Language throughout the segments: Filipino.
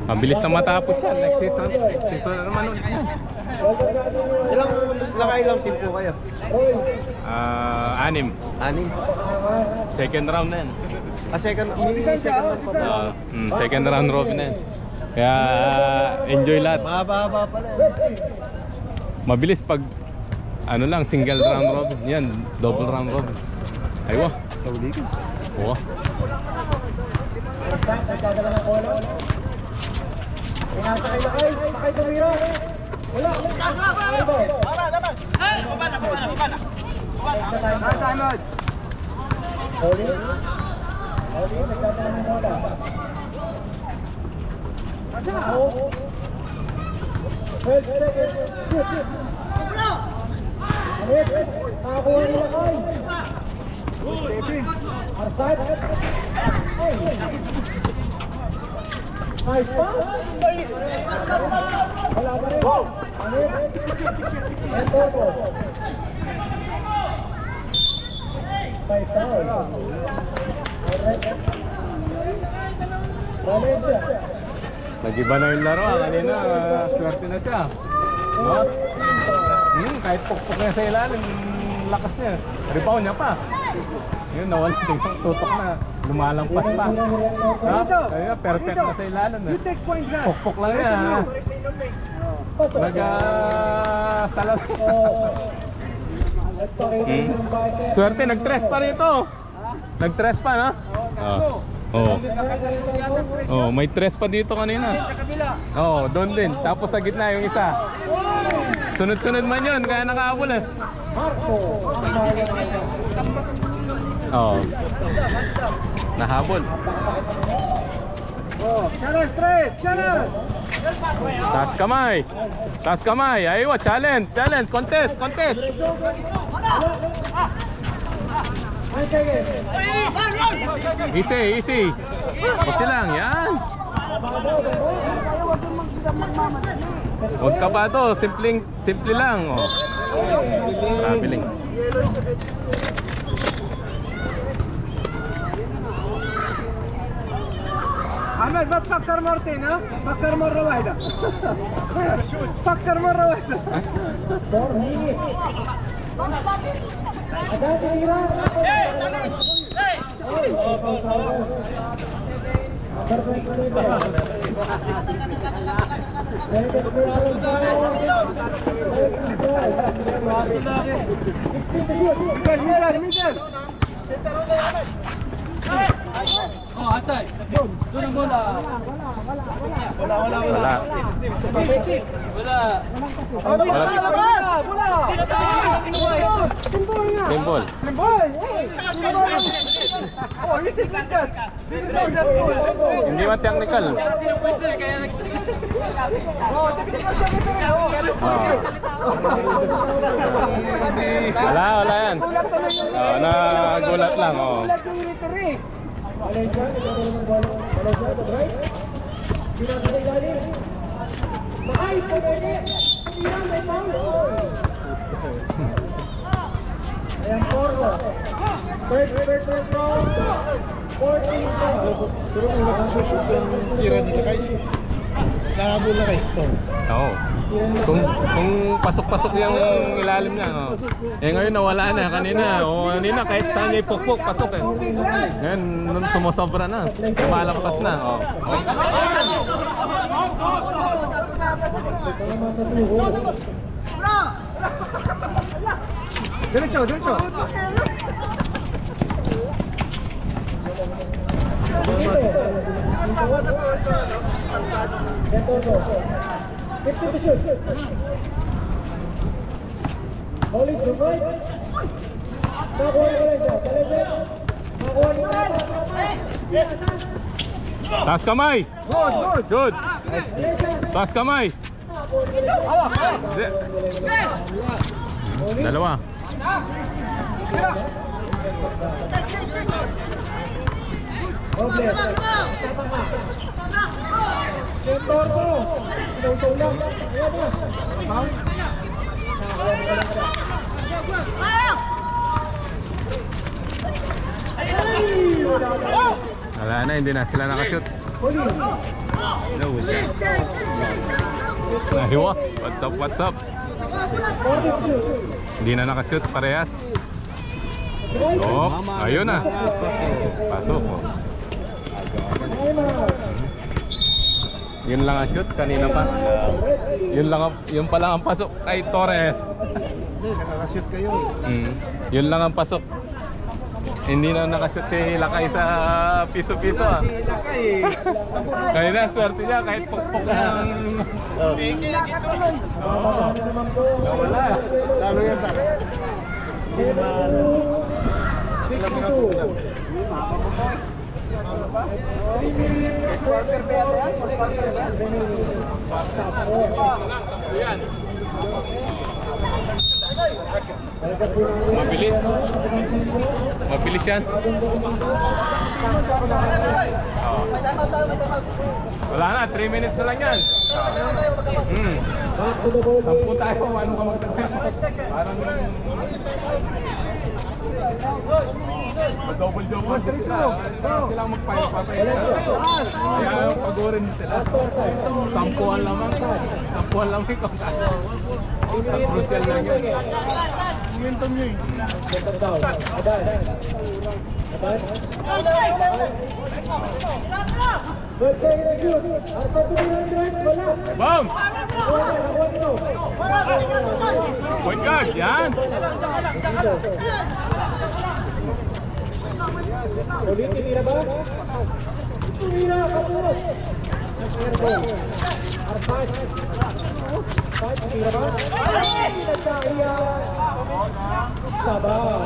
Mabilis na matapos yan. Next season na naman ulit yan. Ilang team po kayo? 6. 6. Second round na yan. Second round pa ba? Second round robin na yan. Kaya enjoy lahat. Mahaba-haba pala eh. Mabilis pag ano lang, single round robin. Yan, double round robin. Aywa. Kauligan. Oo. Nagdadala ng kola. Pinasakay na kayo. Sakay tumira. Wala. Baba naman. Sasanod. Oli. Nagdadala ng kola. Well, shoot. Nakakuha nila kayo. Arsad. Nice pass. Wala pa rin. And Toto. By foul. Alright. Valencia. Nag-iba na yung laro. Kanina, swerte na siya. No? Kahit pukpuk niya sa ilalim, lakas niya. Rebound niya pa. Yun, nawala yung tutok na. Lumalampas pa. Ha? Ayun, perfect na sa ilalim. Pukpuk lang niya. Nag-salat. Swerte, nag-tres pa rito. Nag-tres pa, no? Oh, may tres pa dito kanina. Oh, doon din. Tapos sa gitna yung isa. Sunod-sunod man yun, kaya nakahabol eh. Oh. Nahabol. Challenge, tres! Challenge! Taas kamay. Taas kamay. Aywa, challenge. Contest. Easy lang, yan. Huwag ka ba to, simple lang. Oh. Traveling. أحمد ما تفكر مرتين ها؟ فكر مرة واحدة. فكر مرة واحدة. ميدل Oh, Hasan. Doon ang bola. Wala. Timbol. Oh, you said like that. Hindi man technical. Sino pwesto eh, kaya nag... Oh, technical sa Wala yan. Nagulat lang. Oh. Valencia, Valencia, right? Pinasakay galing. Makay, pwede. Tira, may foul. Ayan, Porto. Third personal foul. Fourth team foul. Pero kung nagsusunod yung tira nila kayo, nahabol na kayo. Oo. Kung pasok-pasok yung ilalim niya, oh. Eh ngayon nawala na kanina. Kanina kahit saan niya ipukpok, pasok eh. Ngayon sumusobra na. Lumalampas na. Oh. Diretso. Get to shoot. Ball is good, right? Nakuha ni Valencia. Nakuha ni Valencia. Taas kamay. Good. Valencia. Taas kamay. Dalawa. Robles. Tatama. Setor mo. Inaw-saw lang. Ayan na. Foul. Nakuha ni Valencia. Wala na, hindi na sila nakashoot. Huli. Nahiwa. What's up, what's up? Corner shoot. Hindi na nakashoot parehas. Oh, ayun na. Pasok. Oh. Yun lang ang shoot kanina pa. Yun pa lang ang pasok kay Torres. Hindi, nakakashoot kayo. Yun lang ang pasok. Hindi na nakashoot si Lakay sa piso-piso ah. Si Lakay. Kaya na, swerte niya kahit pukpok ng... Oo. Nawala. Talo yan, talo. Hindi naman. 62. 3 minutes, 24. Mabilis. Mabilis yan. Oo. Wala na, 3 minutes na lang yan. Back to the ball. Sampu tayo, ano ka magtatapos? Parang... Double-double din sila. Silang magpapapay. Kaya pagurin sila. Last one side. Sampuan lamang. Sampuan lamang ikaw. Sa crucial lang yun. Momentum nyo eh. Second down. Adan. Let's say it shoot. Arsa to the right. Wala. Boom! Wala. Point guard, yan. Ulit, tinira ba? Tumira, kapos! Nag-airball. Arsad. Fight, tinira ba? Nagkakaya. Sabaw.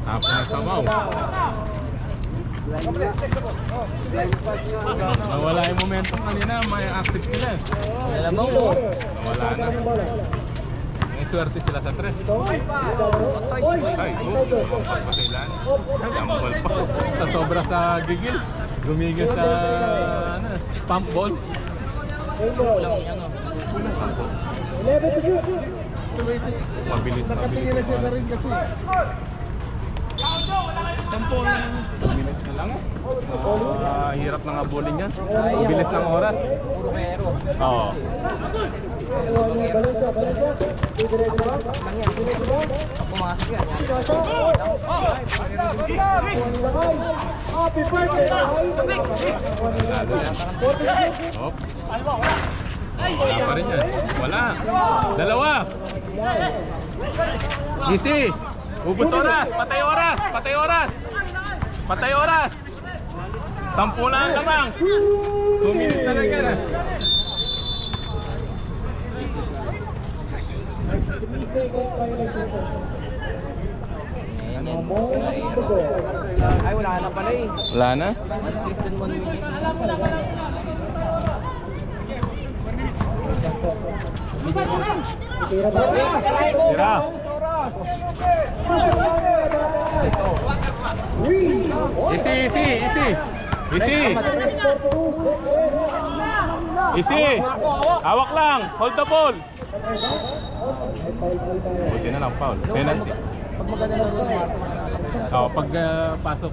Tapos na sabaw. Nawala yung momentum kanina, may active sila. Alam mo, Nawala na. May swerte sila sa tres. Ay, patailan. Jambol pa. Sa sobra sa gigil. Gumigil sa ano, pump ball. kulang yan, 11 to shoot. Mabilis, Nakatingin na siya na rin kasi. Sampo lang. Mabilis na lang. Hirap na nga bulin yan. Bilis ng oras. Puro kero. Oo. Valencia. Didiretso ba? Pumasok yan. Lakay. Happy birthday, Lakay. Hop. Wala pa rin yan. Wala. Dalawa. Easy. Ubus oras. Patay oras. Patay oras. Patay oras. 10 na lamang. 2 minutes na lang yan. 3 seconds violation. Ay, wala na pala eh. Wala na? 15 minutes. Tira ba? Tira. Easy. Easy. Hawak lang. Hold the ball. Buti na lang, foul. Penalty. Pag maganda na rin, Pag pasok.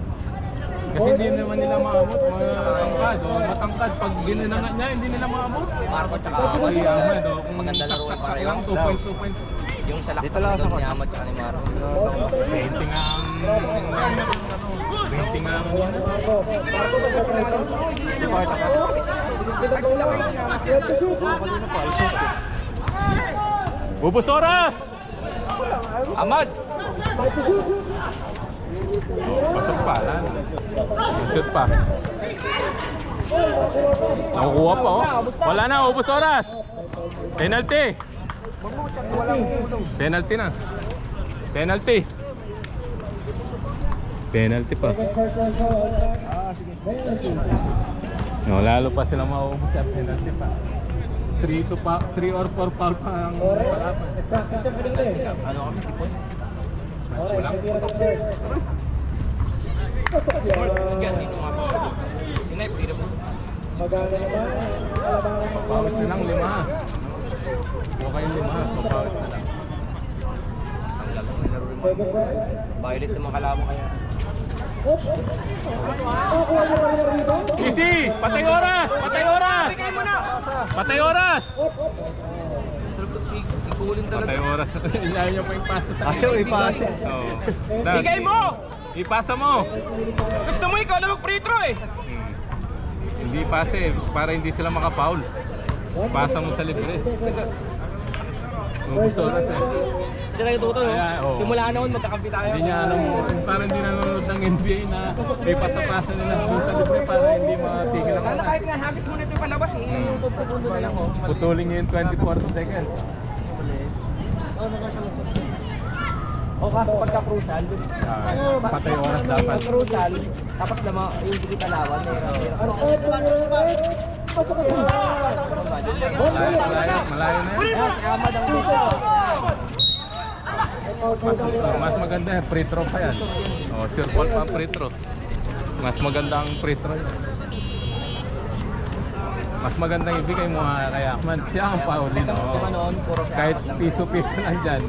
Kasi hindi naman nila maabot. Matangkad. Matangkad. Pag ginanangan niya, hindi nila maabot. Marco tsaka Kasi Ahmed, kung maganda laro ng saksak pareho. lang, 2 points. Yung sa laksa ni Ahmad tsaka ni Marco. 20 nga ang... 20 nga ang... Ubus oras! Ahmad! Pasok pa, shoot pa. Nakukuha pa, Wala na, ubus oras. Penalty. Penalty na. Penalty pa. Lalo pa sila mauubos sa penalty pa. 3 or 4 foul pa ang palaban. Practice siya kanina eh. Ano kami? Tipon? Oras, natira ng first. Pasok yan. Yan, dito nga po. Sinay, pira po. Magana naman. Kalabangan ng Pawis na lang 5. Huwag kayong 5. Papawis na lang. Ang lalo na laro rin. second round. Violet naman kalaban kaya. Oops. Ako ang rebound. Easy! Patay oras! Patay oras! Bigay mo na! Patay oras! Sigulin Patay oras. Ayaw niya pa ipasa sa akin. Ayaw ipasa. Oo. Bigay mo! Ipasa mo! Gusto mo ikaw na mag-free throw eh! Hindi ipasa eh, para hindi sila makapaul. Pasa mo sa libre. Ubus oras eh. Hindi na ituto, no? Kaya, oo. Simula noon, magkakampi tayo. Hindi niya alam, parang hindi nanonood ng NBA na ipasa-pasa nila doon sa libre para hindi matigil ang Sana oras. kahit nga habis mo nito yung palabas eh, ilang minuto segundo na lang oh. Putulin niya yung 24 seconds. Oh, nakakalapot. O kaso pagka-crucial, Patay oras dapat. pag-crucial, tapos naman yung hindi talawan, Pasok kayo. Malayo na yan. Amad ang dito. Mas maganda yan, free throw pa yan. Oh, sure ball pa ang free throw. Mas maganda ang free throw yan. Mas maganda ibigay mo kay Ahmad. Siya ang paulin. Diba noon, puro Kahit piso-piso lang dyan,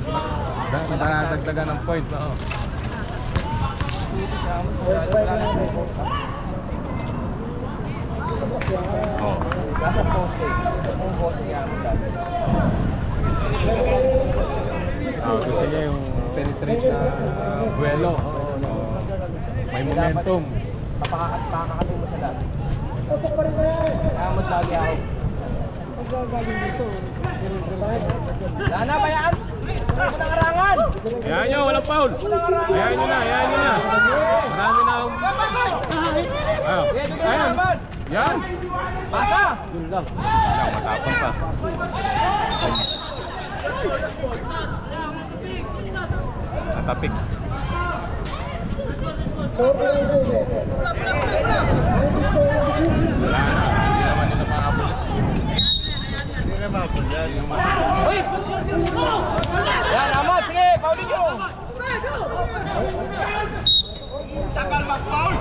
nadagdagan ng points. Oo. Oh. Kaso poste, kung poste yan. Gusto niya yung penetrate na buwelo. Oh. May momentum. Papakakatimo sa lahat. Pasok pa rin na yan. Amad lagi ako. Pag galing dito, Sana ba yan? Wala mo nang arangan! Hayaan nyo, walang foul. Hayaan nyo na, hayaan nyo na. Marami na akong... Ah, ayan. Yan. Pasa! Yun lang. Wala, matapon pa. Natapik. Wala na. Hindi naman nila makabuli. hindi na mapul yan. Uy! Yan, Amad! Sige, paulin nyo! Takal mag-paul!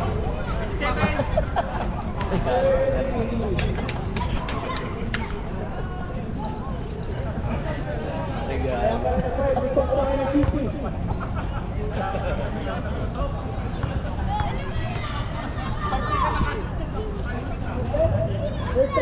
Gusto ko kayo ng GP. First